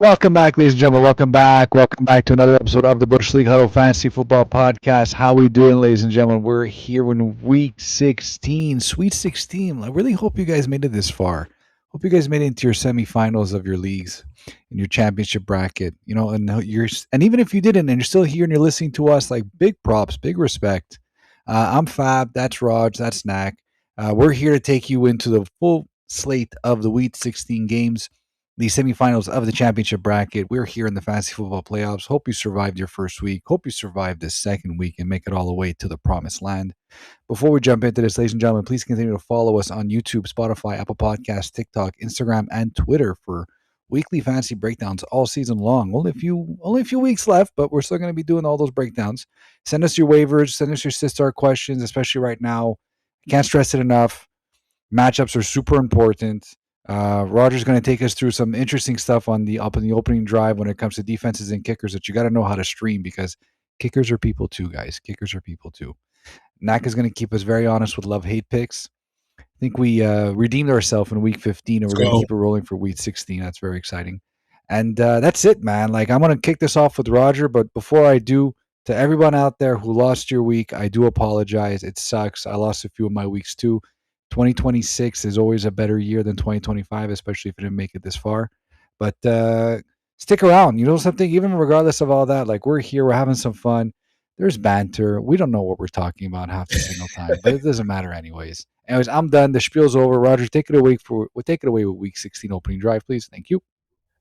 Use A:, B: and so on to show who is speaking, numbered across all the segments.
A: Welcome back, ladies and gentlemen. Welcome back. Welcome back to another episode of the Bush League Huddle Fantasy Football Podcast. How we doing, ladies and gentlemen? We're here in Week 16, Sweet 16. I really hope you guys made it this far. Hope you guys made it into your semifinals of your leagues in your championship bracket. And even if you didn't, and you're still here and you're listening to us, like big props, big respect. I'm Fab. That's Raj. That's Nacc. We're here to take you into the full slate of the Week 16 games, the semifinals of the championship bracket. We're here in the fantasy football playoffs. Hope you survived your first week. Hope you survived this second week and make it all the way to the promised land. Before we jump into this, ladies and gentlemen, please continue to follow us on YouTube, Spotify, Apple Podcasts, TikTok, Instagram, and Twitter for weekly fantasy breakdowns all season long. Only a few weeks left, but we're still going to be doing all those breakdowns. Send us your waivers, send us your sit-start questions, especially right now. Can't stress it enough. Matchups are super important. Rodgers is going to take us through some interesting stuff on the opening drive when it comes to defenses and kickers that you got to know how to stream, because kickers are people too, guys. Kickers are people too. Nacc is going to keep us very honest with love-hate picks. I think we redeemed ourselves in Week 15, and we're going to keep it rolling for Week 16. That's very exciting. And that's it, man. Like, I'm going to kick this off with Roger, but before I do, to everyone out there who lost your week, I do apologize. It sucks. I lost a few of my weeks too. 2026 is always a better year than 2025, especially if you didn't make it this far. But stick around. You know something? Even regardless of all that, like, we're here, we're having some fun. There's banter. We don't know what we're talking about half the single time, but it doesn't matter anyways. Anyways, I'm done. The spiel's over. Roger, take it away with Week 16 opening drive, please. Thank you.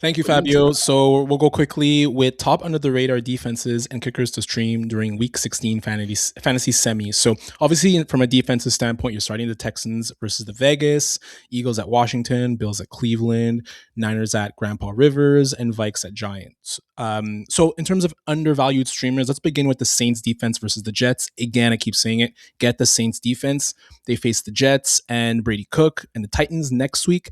B: Thank you, Fabio. So we'll go quickly with top under the radar defenses and kickers to stream during Week 16 fantasy semis. So obviously, from a defensive standpoint, you're starting the Texans versus the Vegas, Eagles at Washington, Bills at Cleveland, Niners at Grandpa Rivers, and Vikes at Giants. So in terms of undervalued streamers, let's begin with the Saints defense versus the Jets. Again, I keep saying it, get the Saints defense. They face the Jets and Brady Cook and the Titans next week.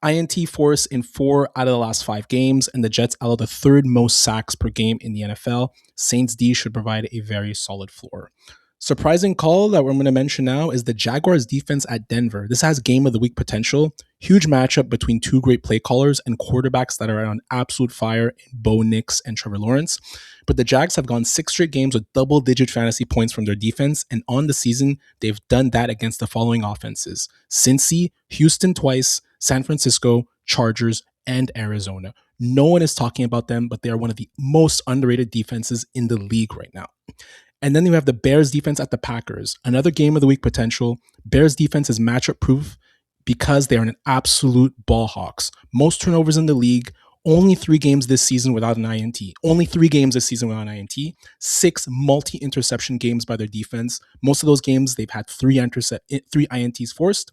B: INT force in 4 out of the last 5 games, and the Jets allow the third most sacks per game in the NFL. Saints D should provide a very solid floor. Surprising call that I'm going to mention now is the Jaguars defense at Denver. This has game of the week potential. Huge matchup between two great play callers and quarterbacks that are on absolute fire in Bo Nix and Trevor Lawrence. But the Jags have gone 6 straight games with double-digit fantasy points from their defense, and on the season, they've done that against the following offenses: Cincy, Houston twice, San Francisco, Chargers, and Arizona. No one is talking about them, but they are one of the most underrated defenses in the league right now. And then you have the Bears defense at the Packers. Another game of the week potential. Bears defense is matchup proof because they are an absolute ball hawks. Most turnovers in the league. Only 3 games this season without an INT. Only 3 games this season without an INT. 6 multi-interception games by their defense. Most of those games, they've had 3 INTs forced.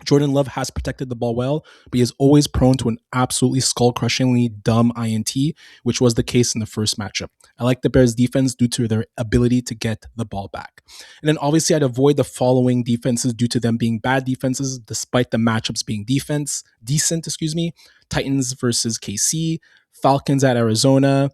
B: Jordan Love has protected the ball well, but he is always prone to an absolutely skull-crushingly dumb INT, which was the case in the first matchup. I like the Bears' defense due to their ability to get the ball back. And then obviously I'd avoid the following defenses due to them being bad defenses, despite the matchups being decent. Titans versus KC, Falcons at Arizona,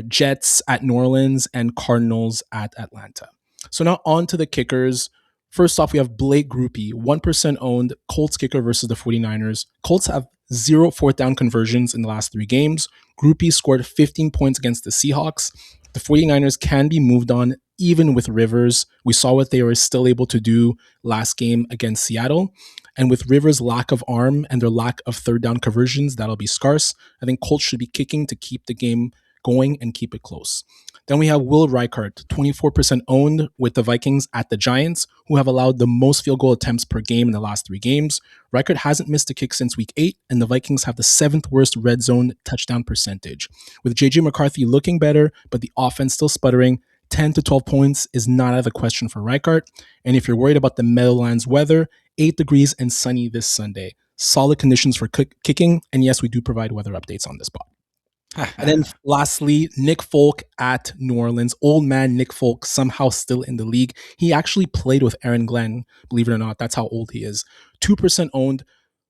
B: Jets at New Orleans, and Cardinals at Atlanta. So now on to the kickers. First off, we have Blake Grupe, 1% owned, Colts kicker versus the 49ers. Colts have 0 fourth down conversions in the last 3 games. Grupe scored 15 points against the Seahawks. The 49ers can be moved on even with Rivers. We saw what they were still able to do last game against Seattle. And with Rivers' lack of arm and their lack of third down conversions, that'll be scarce. I think Colts should be kicking to keep the game going and keep it close. Then we have Will Reichard, 24% owned with the Vikings at the Giants, who have allowed the most field goal attempts per game in the last 3 games. Reichard hasn't missed a kick since week 8, and the Vikings have the 7th worst red zone touchdown percentage. With JJ McCarthy looking better, but the offense still sputtering, 10 to 12 points is not out of the question for Reichard. And if you're worried about the Meadowlands weather, 8 degrees and sunny this Sunday. Solid conditions for kicking, and yes, we do provide weather updates on this spot. And then lastly, Nick Folk at New Orleans. Old man Nick Folk, somehow still in the league. He actually played with Aaron Glenn, believe it or not. That's how old he is. 2% owned.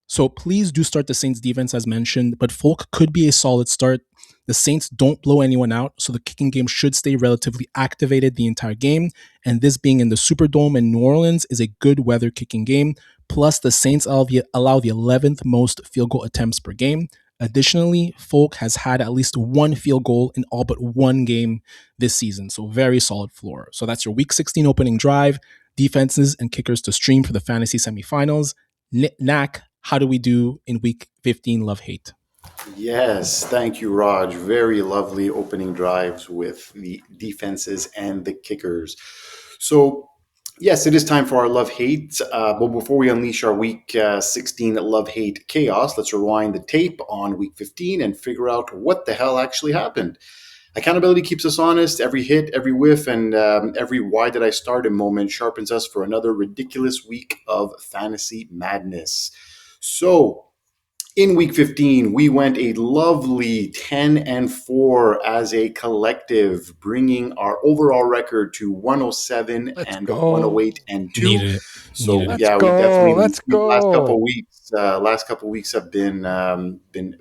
B: So please do start the Saints defense as mentioned, but Folk could be a solid start. The Saints don't blow anyone out, so the kicking game should stay relatively activated the entire game. And this being in the Superdome in New Orleans is a good weather kicking game. Plus, the Saints allow the 11th most field goal attempts per game. Additionally, Folk has had at least one field goal in all but one game this season, so very solid floor. So that's your Week 16 opening drive, defenses and kickers to stream for the fantasy semifinals. Nacc, how do we do in Week 15 love-hate?
C: Yes, thank you, Raj. Very lovely opening drives with the defenses and the kickers. So, yes, it is time for our love hate. But before we unleash our week 16 love hate chaos, let's rewind the tape on week 15 and figure out what the hell actually happened. Accountability keeps us honest. Every hit, every whiff, and every why did I start a moment sharpens us for another ridiculous week of fantasy madness. So, in week 15, we went a lovely 10-4 as a collective, bringing our overall record to 107 and 108 and 2.
B: Needed it.
C: So
B: Needed it.
C: yeah, we definitely
A: Let's go.
C: last couple weeks have been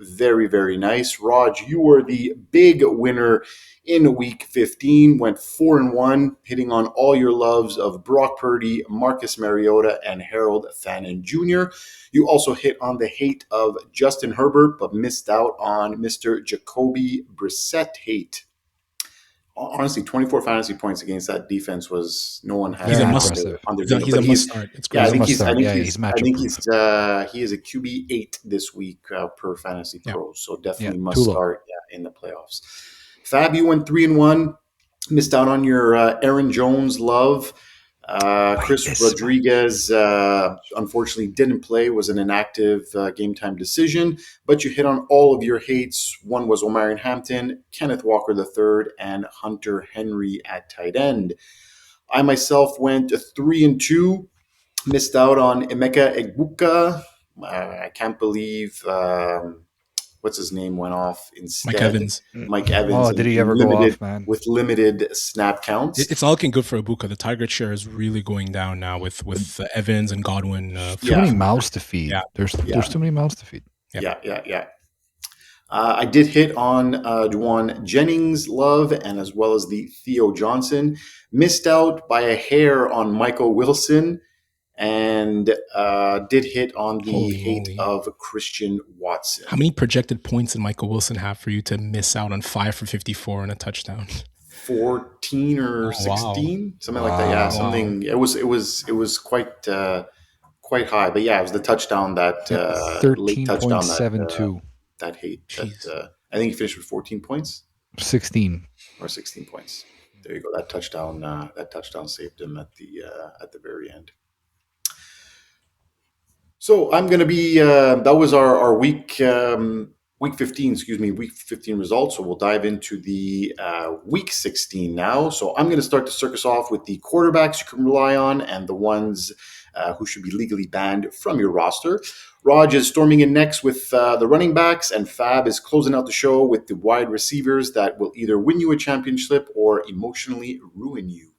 C: very, very nice. Raj, you were the big winner in week 15, went 4-1, hitting on all your loves of Brock Purdy, Marcus Mariota, and Harold Fannin Jr. You also hit on the hate of Justin Herbert, but missed out on Mr. Jacoby Brissett hate. Honestly, 24 fantasy points against that defense was no one had.
B: He's a
A: must-
B: He's a must start. It's
C: Yeah, I
B: crazy.
C: think he is a QB 8 this week per Fantasy Pros, so definitely must start in the playoffs. Fab, you went 3-1, missed out on your Aaron Jones love. Chris Rodriguez unfortunately didn't play, was an inactive game time decision, but you hit on all of your hates. One was Omarion Hampton, Kenneth Walker III, and Hunter Henry at tight end. I myself went 3-2, missed out on Emeka Egbuka. I can't believe what's his name went off instead. Mike Evans.
A: Oh, did he ever go off, man?
C: With limited snap counts.
B: It's not looking good for Ibuka. The target share is really going down now with Evans and Godwin.
A: Too many mouths to feed.
B: Yeah.
A: There's too many mouths to feed.
C: Yeah. I did hit on Juwan Jennings' love and as well as the Theo Johnson. Missed out by a hair on Michael Wilson. And did hit on the hate of Christian Watson.
B: How many projected points did Michael Wilson have for you to miss out on 5 for 54 and a touchdown?
C: 14 or 16, something like that. Yeah, something. It was quite high, but yeah, it was the touchdown that
A: 13.72.
C: That hate. That, I think he finished with 14 points.
A: 16
C: points. There you go. That touchdown saved him at the very end. So I'm going to be, that was our week 15 results. So we'll dive into the week 16 now. So I'm going to start the circus off with the quarterbacks you can rely on and the ones who should be legally banned from your roster. Raj is storming in next with the running backs, and Fab is closing out the show with the wide receivers that will either win you a championship or emotionally ruin you.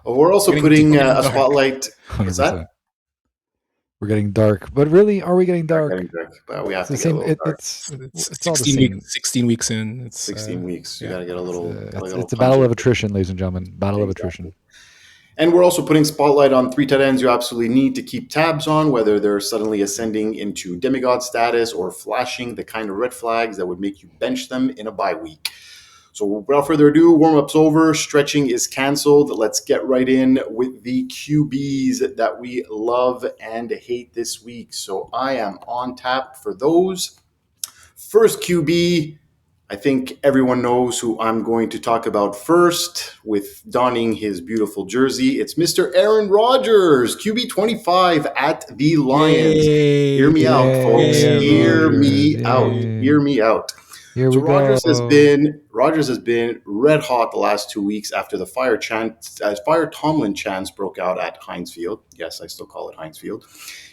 C: We're also putting a spotlight. What's that?
A: We're getting dark, but really, are we getting dark?
C: But we have to get a little dark.
B: It's 16 weeks in. It's
C: 16 weeks. You got to get a little.
A: It's a battle of attrition, ladies and gentlemen. Battle of attrition.
C: And we're also putting spotlight on 3 tight ends you absolutely need to keep tabs on, whether they're suddenly ascending into demigod status or flashing the kind of red flags that would make you bench them in a bye week. So without further ado, warm-up's over, stretching is canceled. Let's get right in with the QBs that we love and hate this week. So I am on tap for those. First QB, I think everyone knows who I'm going to talk about first with donning his beautiful jersey. It's Mr. Aaron Rodgers, QB 25 at the Lions. Hear me out, folks. Hear me out. So Rodgers has been red hot the last 2 weeks after the Fire Tomlin chants broke out at Heinz Field. Yes, I still call it Heinz Field.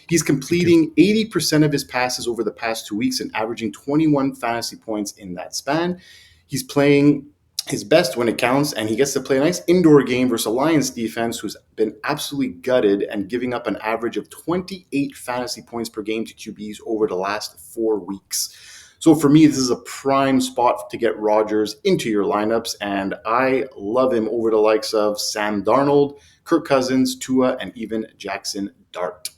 C: He's completing 80% of his passes over the past 2 weeks and averaging 21 fantasy points in that span. He's playing his best when it counts, and he gets to play a nice indoor game versus a Lions defense who's been absolutely gutted and giving up an average of 28 fantasy points per game to QBs over the last 4 weeks. So for me, this is a prime spot to get Rodgers into your lineups, and I love him over the likes of Sam Darnold, Kirk Cousins, Tua, and even Jackson Dart.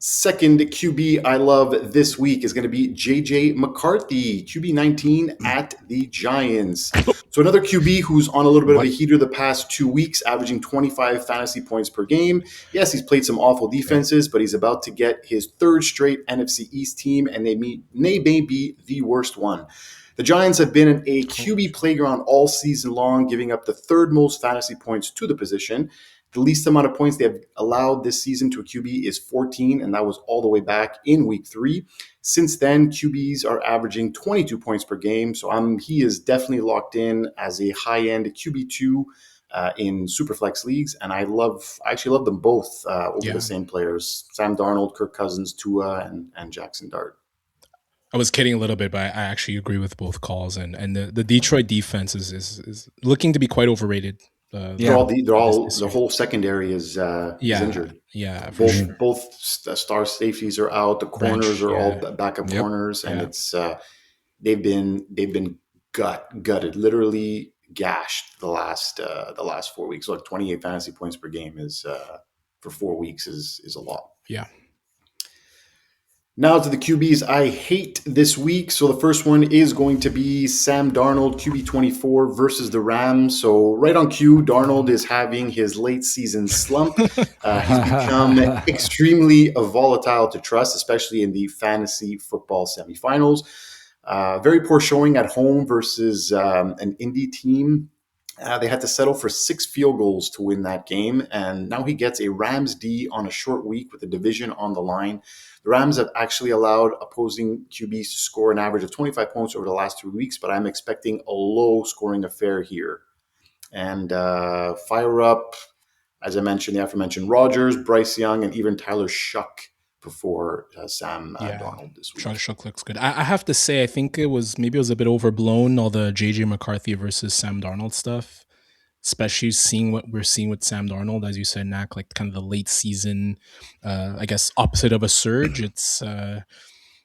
C: Second QB I love this week is going to be JJ McCarthy, QB 19 at the Giants. So another QB who's on a little bit of a heater the past 2 weeks, averaging 25 fantasy points per game. Yes, he's played some awful defenses, but he's about to get his third straight NFC East team, and they may be the worst one. The Giants have been a QB playground all season long, giving up the third most fantasy points to the position. The least amount of points they have allowed this season to a QB is 14, and that was all the way back in week 3. Since then, QBs are averaging 22 points per game, so he is definitely locked in as a high-end QB2 in Superflex leagues, and I actually love them both over the same players: Sam Darnold, Kirk Cousins, Tua, and Jackson Dart.
B: I was kidding a little bit, but I actually agree with both calls, and the Detroit defense is looking to be quite overrated.
C: The whole secondary is injured.
B: Yeah,
C: both star safeties are out. The corners are all backup corners, and it's they've been gutted, literally gashed the last 4 weeks. Like 28 fantasy points per game is for 4 weeks is a lot.
B: Yeah.
C: Now to the QBs I hate this week. So the first one is going to be Sam Darnold, QB 24 versus the Rams. So right on cue, Darnold is having his late season slump. He's become extremely volatile to trust, especially in the fantasy football semifinals. Very poor showing at home versus an indie team. They had to settle for 6 field goals to win that game, and now he gets a Rams D on a short week with the division on the line. The Rams have actually allowed opposing QBs to score an average of 25 points over the last 2 weeks, but I'm expecting a low-scoring affair here. And fire up, as I mentioned, the aforementioned Rodgers, Bryce Young, and even Tyler Shuck before Sam Darnold this week.
B: Shuck looks good. I have to say, I think it was a bit overblown, all the JJ McCarthy versus Sam Darnold stuff, especially seeing what we're seeing with Sam Darnold, as you said, Nacc, like kind of the late season, I guess opposite of a surge. It's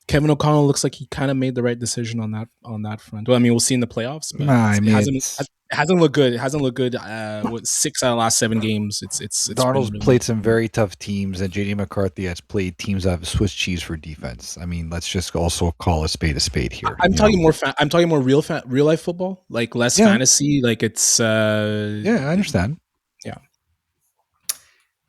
B: Kevin O'Connell looks like he kind of made the right decision on that front. Well, I mean, we'll see in the playoffs, but it hasn't looked good. It hasn't looked good. 6 out of the last 7 games. It's
A: Darnold's played some very tough teams, and JD McCarthy has played teams that have Swiss cheese for defense. I mean, let's just also call a spade here.
B: I'm talking more real life football, like less fantasy. Like it's
A: I understand.
B: Yeah.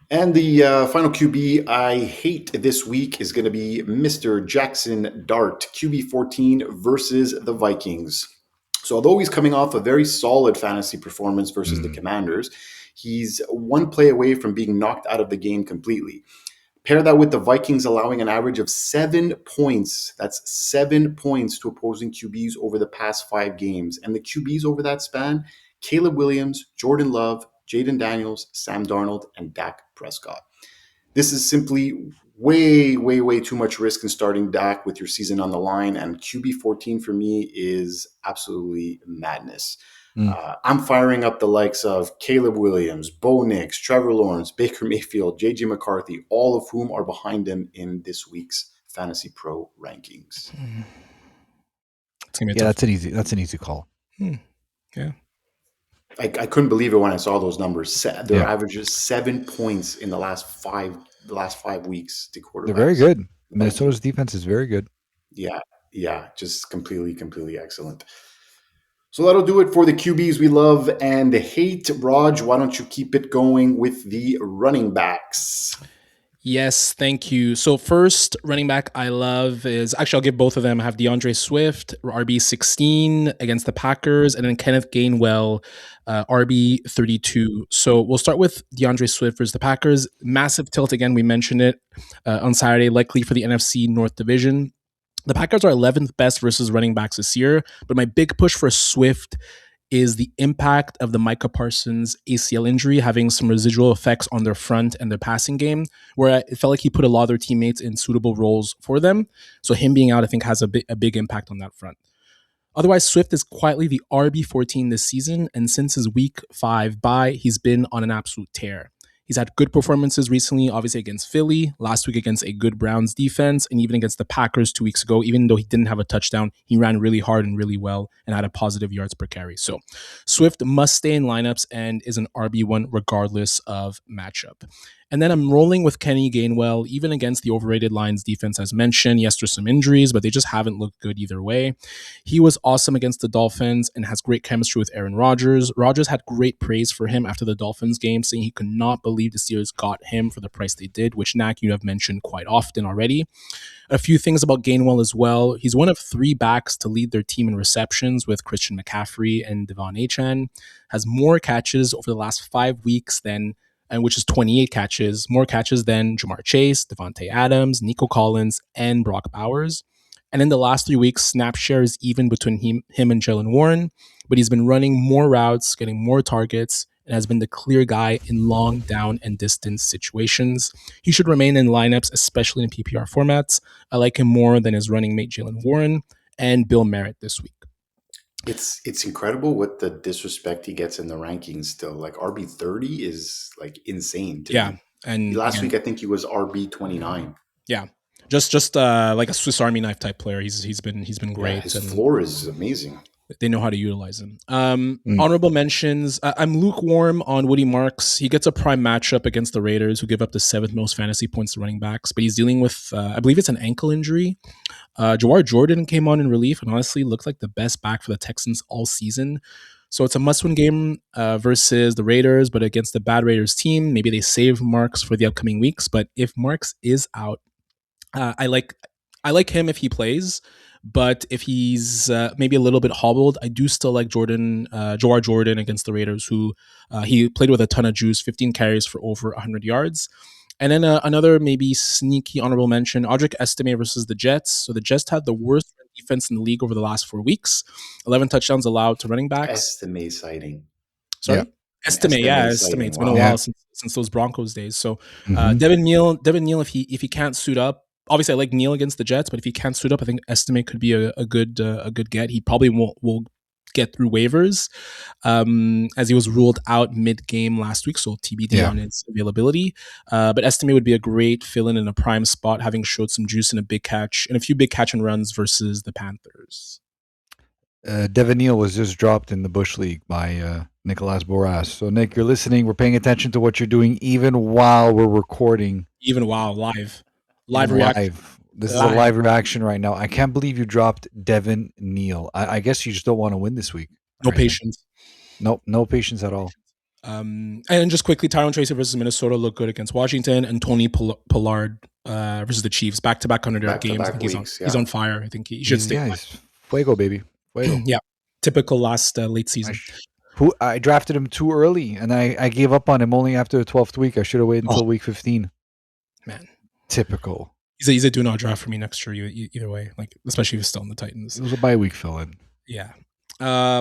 C: And the final QB I hate this week is going to be Mr. Jackson Dart, QB 14 versus the Vikings. So although he's coming off a very solid fantasy performance versus the Commanders, he's one play away from being knocked out of the game completely. Pair that with the Vikings allowing an average of 7 points. That's 7 points to opposing QBs over the past 5 games. And the QBs over that span, Caleb Williams, Jordan Love, Jaden Daniels, Sam Darnold, and Dak Prescott. This is simply way, way, way too much risk in starting Dak with your season on the line, and QB 14 for me is absolutely madness. I'm firing up the likes of Caleb Williams, Bo Nix, Trevor Lawrence, Baker Mayfield, JJ McCarthy, all of whom are behind him in this week's Fantasy Pro rankings.
A: That's an easy call.
B: Yeah.
C: I couldn't believe it when I saw those numbers. Their average is 7 points in the last 5 weeks to quarterbacks.
A: They're very good. Minnesota's defense is very good.
C: Yeah, just completely excellent. So that'll do it for the QBs we love and hate. Raj, why don't you keep it going with the running backs?
B: Yes, thank you. So first running back I love is, actually I'll give both of them. I have DeAndre Swift, RB16 against the Packers, and then Kenneth Gainwell, RB32. So we'll start with DeAndre Swift versus the Packers. Massive tilt again, we mentioned it on Saturday, likely for the NFC North Division. The Packers are 11th best versus running backs this year, but my big push for Swift is the impact of the Micah Parsons ACL injury having some residual effects on their front and their passing game, where it felt like he put a lot of their teammates in suitable roles for them. So him being out, I think, has a big impact on that front. Otherwise, Swift is quietly the RB14 this season, and since his week 5 bye, he's been on an absolute tear. He's had good performances recently, obviously against Philly, last week against a good Browns defense, and even against the Packers 2 weeks ago. Even though he didn't have a touchdown, he ran really hard and really well and had a positive yards per carry. So Swift must stay in lineups and is an RB1 regardless of matchup. And then I'm rolling with Kenny Gainwell, even against the overrated Lions defense, as mentioned. Yes, there's some injuries, but they just haven't looked good either way. He was awesome against the Dolphins and has great chemistry with Aaron Rodgers. Rodgers had great praise for him after the Dolphins game, saying he could not believe the Steelers got him for the price they did, which Nacc, you have mentioned quite often already. A few things about Gainwell as well. He's one of 3 backs to lead their team in receptions with Christian McCaffrey and Devon Achane. Has more catches over the last 5 weeks than, and which is 28 catches, more catches than Jamar Chase, Devontae Adams, Nico Collins, and Brock Bowers. And in the last 3 weeks, snap share is even between him and Jalen Warren, but he's been running more routes, getting more targets, and has been the clear guy in long down and distance situations. He should remain in lineups, especially in PPR formats. I like him more than his running mate Jalen Warren and Bill Merritt this week.
C: It's incredible what the disrespect he gets in the rankings still. Like RB30 is like insane to me.
B: And
C: last week I think he was RB29.
B: Yeah. Just like a Swiss Army knife type player. He's been great.
C: Yeah, his floor is amazing.
B: They know how to utilize him. Honorable mentions. I'm lukewarm on Woody Marks. He gets a prime matchup against the Raiders, who give up the 7th most fantasy points to running backs, but he's dealing with, I believe it's an ankle injury. Jowar Jordan came on in relief and honestly looked like the best back for the Texans all season. So it's a must-win game versus the Raiders, but against the bad Raiders team, maybe they save Marks for the upcoming weeks. But if Marks is out, I like him if he plays. But if he's maybe a little bit hobbled, I do still like Jowar Jordan against the Raiders, who he played with a ton of juice, 15 carries for over 100 yards. And then another maybe sneaky honorable mention, Audric Estime versus the Jets. So the Jets had the worst defense in the league over the last 4 weeks, 11 touchdowns allowed to running backs.
C: Estime sighting.
B: Sorry? Yeah. Estime. It's been a while since those Broncos days. So Devin Neal, if he can't suit up, obviously I like Neal against the Jets, but if he can't suit up, I think Estime could be a good get. He probably will get through waivers, as he was ruled out mid-game last week, so TBD on his availability. But Estime would be a great fill-in a prime spot, having showed some juice in a big catch and a few big catch and runs versus the Panthers.
A: Devin Neal was just dropped in the Bush League by Nicolas Boras. So, Nick, you're listening. We're paying attention to what you're doing, even while we're recording.
B: Even while live
A: reaction. This is a live reaction right now. I can't believe you dropped Devin Neal. I guess you just don't want to win this week.
B: No patience.
A: No patience at all.
B: And just quickly, Tyrone Tracy versus Minnesota looked good against Washington, and Tony Pollard versus the Chiefs. Back-to-back 100-yard games. He's on fire. I think he should stay.
A: Yeah, he's fuego, baby. Fuego.
B: Yeah, typical last late season.
A: I drafted him too early, and I gave up on him only after the 12th week. I should have waited until week 15.
B: Man.
A: Typical.
B: He's a do not draft for me next year either way, like especially if he's still in the Titans.
A: It was a bye week fill-in.
B: Yeah.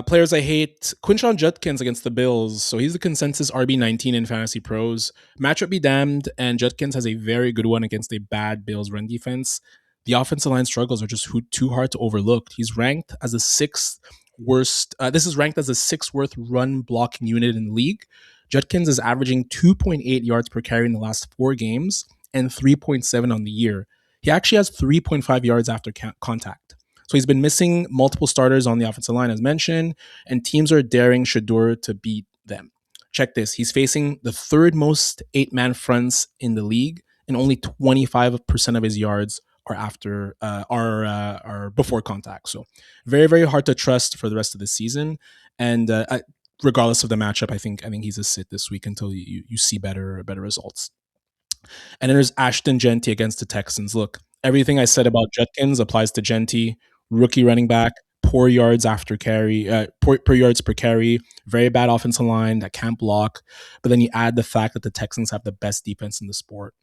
B: Players I hate. Quinshon Judkins against the Bills. So he's the consensus RB19 in Fantasy Pros. Matchup be damned, and Judkins has a very good one against a bad Bills run defense. The offensive line struggles are just too hard to overlook. He's ranked as the 6th worst. This is ranked as the 6th worst run blocking unit in the league. Judkins is averaging 2.8 yards per carry in the last 4 games and 3.7 on the year. He actually has 3.5 yards after contact. So he's been missing multiple starters on the offensive line, as mentioned, and teams are daring Shedeur to beat them. Check this. He's facing the 3rd most 8-man fronts in the league, and only 25% of his yards are before contact. So very, very hard to trust for the rest of the season. And regardless of the matchup, I think he's a sit this week until you see better results. And then there's Ashton Genty against the Texans. Look, everything I said about Judkins applies to Genty. Rookie running back, poor yards after carry, poor yards per carry, very bad offensive line that can't block. But then you add the fact that the Texans have the best defense in the sport.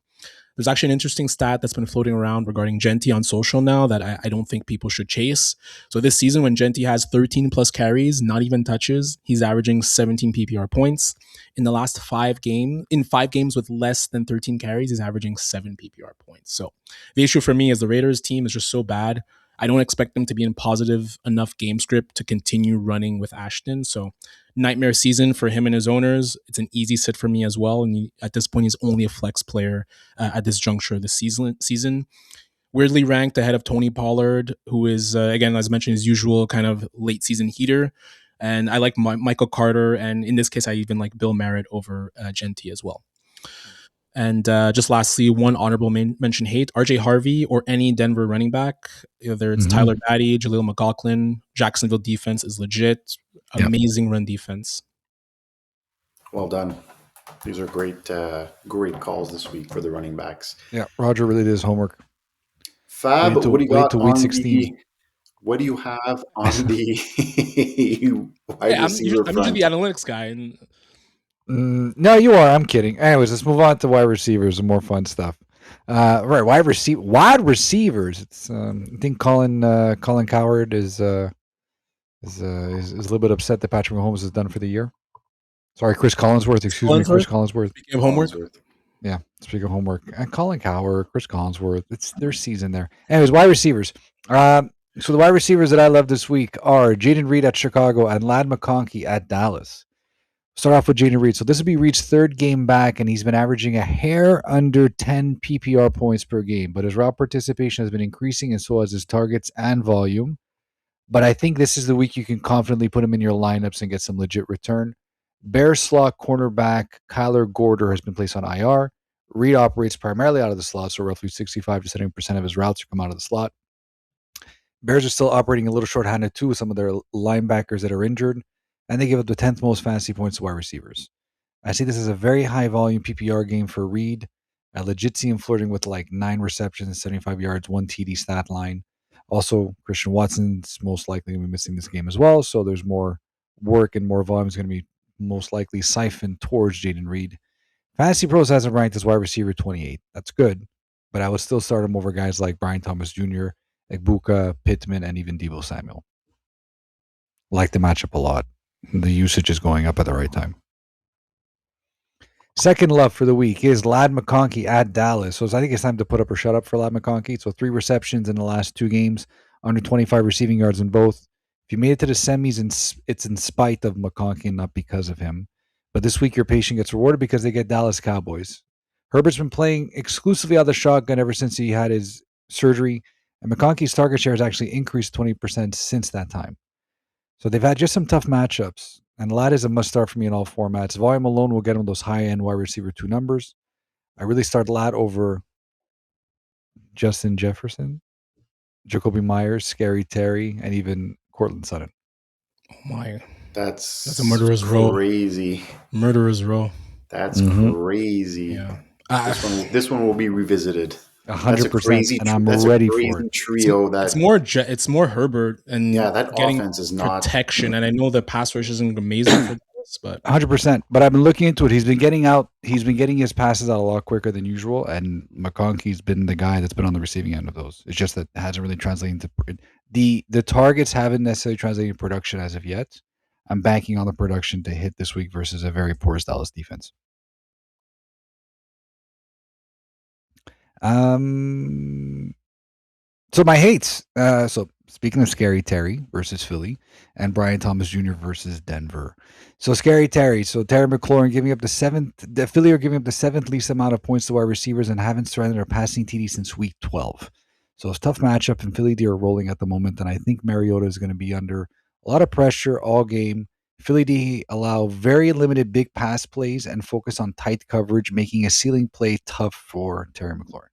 B: There's actually an interesting stat that's been floating around regarding Genty on social now that I don't think people should chase. So this season, when Genty has 13 plus carries, not even touches, he's averaging 17 PPR points. In the last 5 games, with less than 13 carries, he's averaging 7 PPR points. So the issue for me is the Raiders team is just so bad. I don't expect them to be in positive enough game script to continue running with Ashton. So nightmare season for him and his owners. It's an easy sit for me as well. And at this point, he's only a flex player at this juncture of the season. Weirdly ranked ahead of Tony Pollard, who is, again, as mentioned, his usual kind of late season heater. And I like Michael Carter. And in this case, I even like Bill Merritt over Genty as well. And just lastly, one honorable mention hate, RJ Harvey or any Denver running back, whether it's Tyler Batty, Jaleel McLaughlin. Jacksonville defense is legit. Amazing run defense.
C: Well done. These are great calls this week for the running backs.
A: Yeah, Roger really did his homework.
C: Fab, what do you got
A: week
C: on
A: 16.
C: What do you have on the wide receiver
B: I'm
C: front?
B: usually the analytics guy. And
A: no, you are. I'm kidding. Anyways, let's move on to wide receivers and more fun stuff. Right, wide receivers. It's I think Colin Cowherd is a little bit upset that Patrick Mahomes is done for the year. Sorry, Chris Collinsworth. Excuse me, Chris Collinsworth.
B: Speaking of homework.
A: Yeah, speaking of homework. And Colin Cowherd, Chris Collinsworth. It's their season there. Anyways, wide receivers. So the wide receivers that I love this week are Jaden Reed at Chicago and Ladd McConkey at Dallas. Start off with Jaden Reed. So this will be Reed's third game back, and he's been averaging a hair under 10 PPR points per game. But his route participation has been increasing, and so has his targets and volume. But I think this is the week you can confidently put him in your lineups and get some legit return. Bears slot cornerback Kyler Gorder has been placed on IR. Reed operates primarily out of the slot, so roughly 65 to 70% of his routes come out of the slot. Bears are still operating a little shorthanded too with some of their linebackers that are injured, and they give up the 10th most fantasy points to wide receivers. I see this as a very high volume PPR game for Reed. I legit see him flirting with like 9 receptions, 75 yards, 1 TD stat line. Also, Christian Watson's most likely going to be missing this game as well, so there's more work and more volume is going to be most likely siphoned towards Jaden Reed. Fantasy Pros has him ranked as wide receiver 28. That's good, but I would still start him over guys like Brian Thomas Jr., Egbuka, Pittman, and even Deebo Samuel. Like the matchup a lot. The usage is going up at the right time. Second love for the week is Ladd McConkey at Dallas. So I think it's time to put up or shut up for Ladd McConkey. So 3 receptions in the last 2 games, under 25 receiving yards in both. If you made it to the semis, it's in spite of McConkey and not because of him. But this week your patient gets rewarded because they get Dallas Cowboys. Herbert's been playing exclusively out of the shotgun ever since he had his surgery, and McConkey's target share has actually increased 20% since that time. So they've had just some tough matchups, and Ladd is a must-start for me in all formats. Volume alone will get him those high-end wide receiver 2 numbers. I really start Ladd over Justin Jefferson, Jacoby Myers, Scary Terry, and even Cortland Sutton.
B: Oh my.
C: That's
B: a murderer's row.
C: Crazy.
B: Murderer's row.
C: That's crazy.
B: Yeah.
C: This one will be revisited.
A: 100%, and I'm ready for it.
C: Trio
B: it's more Herbert and
C: that offense is not
B: protection, and I know the pass rush isn't amazing for this, but
A: 100%. But I've been looking into it. He's been getting his passes out a lot quicker than usual, and McConkey's been the guy that's been on the receiving end of those. It's just that it hasn't really translated into the targets haven't necessarily translated into production as of yet. I'm banking on the production to hit this week versus a very porous Dallas defense. So my hates. So speaking of Scary Terry versus Philly and Brian Thomas Jr. versus Denver. So Scary Terry. So Terry McLaurin giving up the 7th. The Philly are giving up the 7th least amount of points to wide receivers and haven't surrendered a passing TD since week 12. So it's a tough matchup, and Philly D are rolling at the moment, and I think Mariota is going to be under a lot of pressure all game. Philly D allow very limited big pass plays and focus on tight coverage, making a ceiling play tough for Terry McLaurin.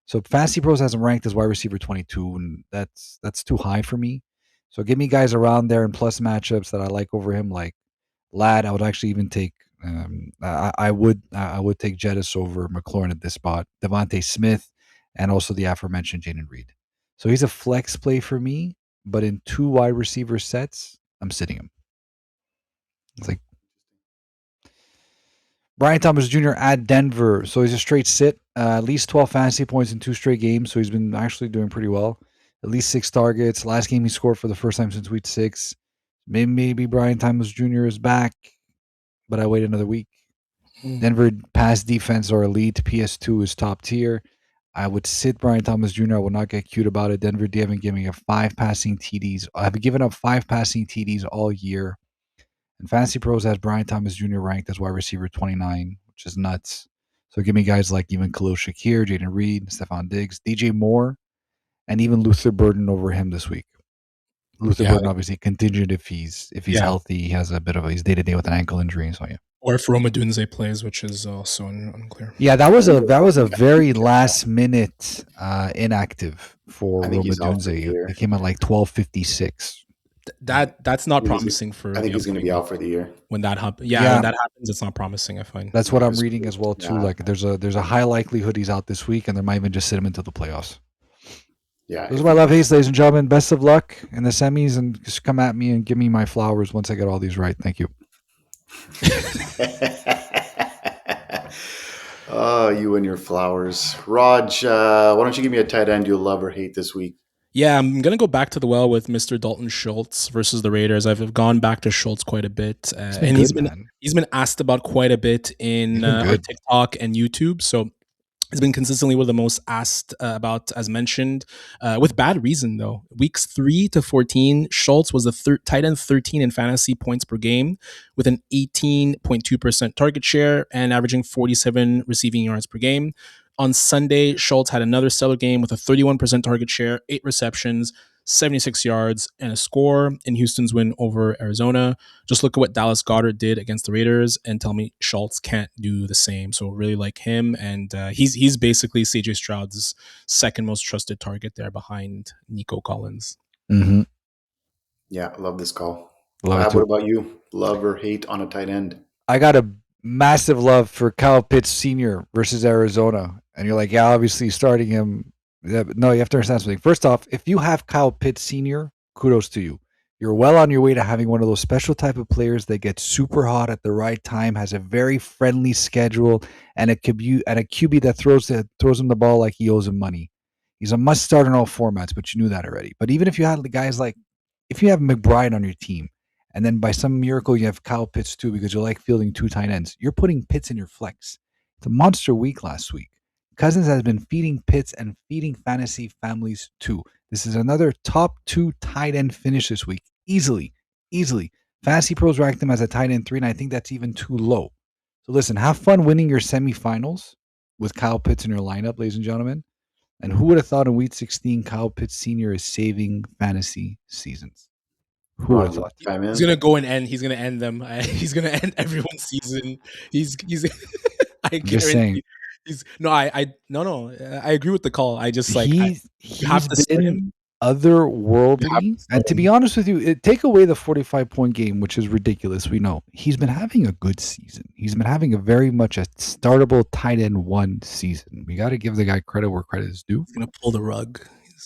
A: So Fantasy Pros has him ranked as wide receiver 22, and that's too high for me. So give me guys around there in plus matchups that I like over him, like Ladd. I would actually even take I would take Jettis over McLaurin at this spot. Devontae Smith, and also the aforementioned Jaden Reed. So he's a flex play for me, but in 2 wide receiver sets, I'm sitting him. It's like Brian Thomas Jr. at Denver. So he's a straight sit. At least 12 fantasy points in 2 straight games. So he's been actually doing pretty well. At least 6 targets. Last game he scored for the first time since week 6. Maybe Brian Thomas Jr. is back, but I wait another week. Denver pass defense or elite. PS2 is top tier. I would sit Brian Thomas Jr. I will not get cute about it. Denver D haven't given up 5 passing TDs. I've given up 5 passing TDs all year. And Fantasy Pros has Brian Thomas Jr. ranked as wide receiver 29, which is nuts. So give me guys like even Khalil Shakir, Jaden Reed, Stephon Diggs, DJ Moore, and even Luther Burden over him this week. Luther Burden obviously contingent if he's healthy. He has a bit of he's day-to-day with an ankle injury. So yeah.
B: Or if Roma Dunze plays, which is also unclear.
A: Yeah, that was a very last minute inactive for
C: I think
A: Roma
C: he's out for the
A: Dunze.
C: year.
A: It came at like 12:56.
B: That's not promising for.
C: I think
B: the
C: he's going to be
B: upcoming
C: out for the year.
B: when that happens.
A: Yeah.
B: When that happens, it's not promising. I find
A: That's what I'm reading as well too.
C: Yeah.
A: Like there's a high likelihood he's out this week, and they might even just sit him into the playoffs.
C: Yeah.
A: Those are my love hates, ladies and gentlemen. Best of luck in the semis, and just come at me and give me my flowers once I get all these right. Thank you.
C: Oh, you and your flowers. Raj, why don't you give me a tight end you'll love or hate this week?
B: Yeah, I'm gonna go back to the well with Mr. Dalton Schultz versus the Raiders. I've gone back to Schultz quite a bit, and he's been asked about quite a bit in our TikTok and YouTube. So he's been consistently one of the most asked about, as mentioned, with bad reason though. Weeks 3 to 14, Schultz was the tight end 13 in fantasy points per game, with an 18.2% target share and averaging 47 receiving yards per game. On Sunday, Schultz had another stellar game with a 31% target share, 8 receptions, 76 yards, and a score in Houston's win over Arizona. Just look at what Dallas Goedert did against the Raiders and tell me Schultz can't do the same. So really like him, and he's basically CJ Stroud's second most trusted target there behind Nico Collins.
A: Mm-hmm.
C: Yeah, I love this call.
A: Love
C: what about you? Love or hate on a tight end?
A: I got a massive love for Kyle Pitts Sr. versus Arizona. And you're like, yeah, obviously starting him. No, you have to understand something. First off, if you have Kyle Pitts Sr., kudos to you. You're well on your way to having one of those special type of players that gets super hot at the right time, has a very friendly schedule, and a QB that throws him the ball like he owes him money. He's a must start in all formats, but you knew that already. But even if you had the guys like, if you have McBride on your team, and then by some miracle you have Kyle Pitts too because you like fielding 2 tight ends, you're putting Pitts in your flex. It's a monster week last week. Cousins has been feeding Pitts and feeding fantasy families too. This is another top 2 tight end finish this week. Easily. Fantasy pros ranked him as a tight end 3, and I think that's even too low. So listen, have fun winning your semifinals with Kyle Pitts in your lineup, ladies and gentlemen. And who would have thought in week 16 Kyle Pitts Sr. is saving fantasy seasons? Who would have thought?
B: He's gonna go and end. He's gonna end them. He's gonna end everyone's season. He's. I
A: just saying.
B: I agree with the call. I just like
A: he's been otherworldly. And to be honest with you, take away the 45-point game, which is ridiculous. We know he's been having a good season. He's been having a very much a startable tight end 1 season. We got to give the guy credit where credit is due.
B: He's gonna pull the rug.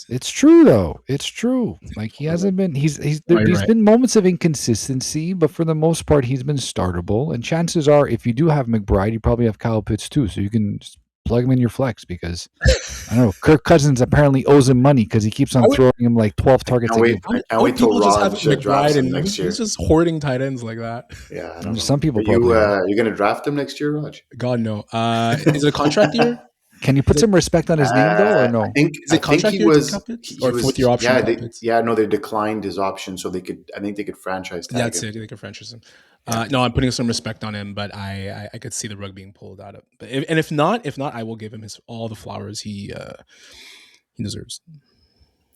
A: It's true though. It's true. Like he hasn't been. He's been moments of inconsistency, but for the most part, he's been startable. And chances are, if you do have McBride, you probably have Kyle Pitts too, so you can just plug him in your flex because I don't know. Kirk Cousins apparently owes him money because he keeps on throwing him like 12 targets a game.
C: I wait till Raj drafts him next year.
B: He's just hoarding tight ends like that.
C: Yeah, I don't know.
A: Some people probably.
C: You're going to draft him next year, Raj?
B: God no. Is it a contract year?
A: Can you put some respect on his name though, or no?
C: I think he was
B: with your option.
C: They declined his option, so they could. I think they could franchise tag
B: That's
C: him.
B: it. They could franchise him. No, I'm putting some respect on him, but I could see the rug being pulled out of. But if not, I will give him all the flowers he deserves.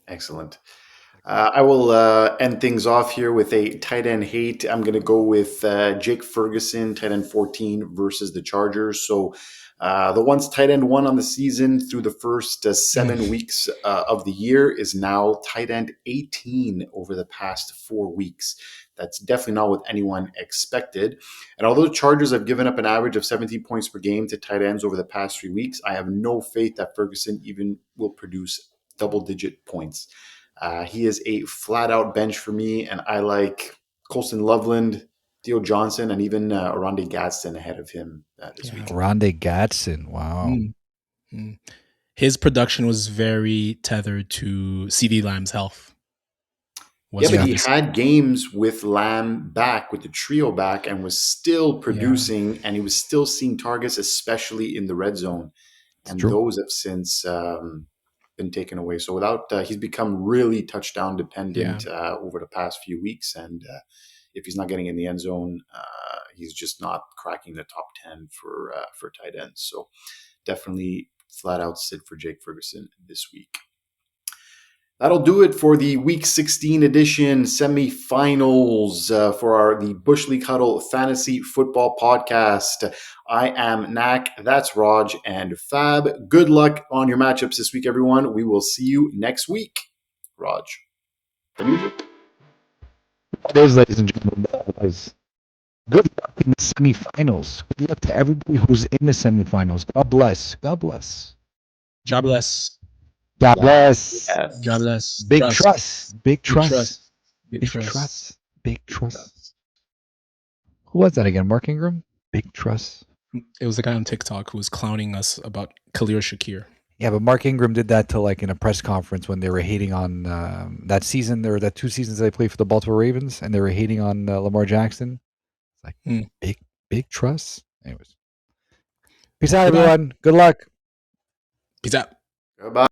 C: Excellent. I will end things off here with a tight end hate. I'm going to go with Jake Ferguson, tight end 14 versus the Chargers. So the once tight end 1 on the season through the first 7 weeks of the year is now tight end 18 over the past 4 weeks. That's definitely not what anyone expected. And although the Chargers have given up an average of 17 points per game to tight ends over the past 3 weeks, I have no faith that Ferguson even will produce double-digit points. He is a flat-out bench for me, and I like Colston Loveland, Theo Johnson, and even Oronde Gadsden ahead of him this week.
A: Oronde Gadsden, wow.
B: His production was very tethered to CeeDee Lamb's health.
C: But he had games with Lamb back, with the trio back, and was still producing, and he was still seeing targets, especially in the red zone. And those have since been taken away. So he's become really touchdown dependent over the past few weeks. And if he's not getting in the end zone, he's just not cracking the top 10 for tight ends. So definitely flat out sit for Jake Ferguson this week. That'll do it for the Week 16 edition semifinals for the Bush League Huddle Fantasy Football Podcast. I am Nacc, that's Raj, and Fab. Good luck on your matchups this week, everyone. We will see you next week. Raj.
A: It is, ladies and gentlemen. Good luck in the semifinals. Good luck to everybody who's in the semifinals. God bless. God bless.
B: God bless.
A: God bless.
D: Yes.
B: God bless.
A: Big trust. Big trust.
B: Big
A: Big
B: trust.
A: trust. Big trust. Who was that again? Mark Ingram? Big trust.
B: It was the guy on TikTok who was clowning us about Khalil Shakir.
A: Yeah, but Mark Ingram did that to like in a press conference when they were hating on that season. There were that 2 seasons they played for the Baltimore Ravens, and they were hating on Lamar Jackson. It's like big trust. Anyways, peace out,
B: Goodbye.
A: everyone. Good luck.
B: Peace out.
C: Goodbye.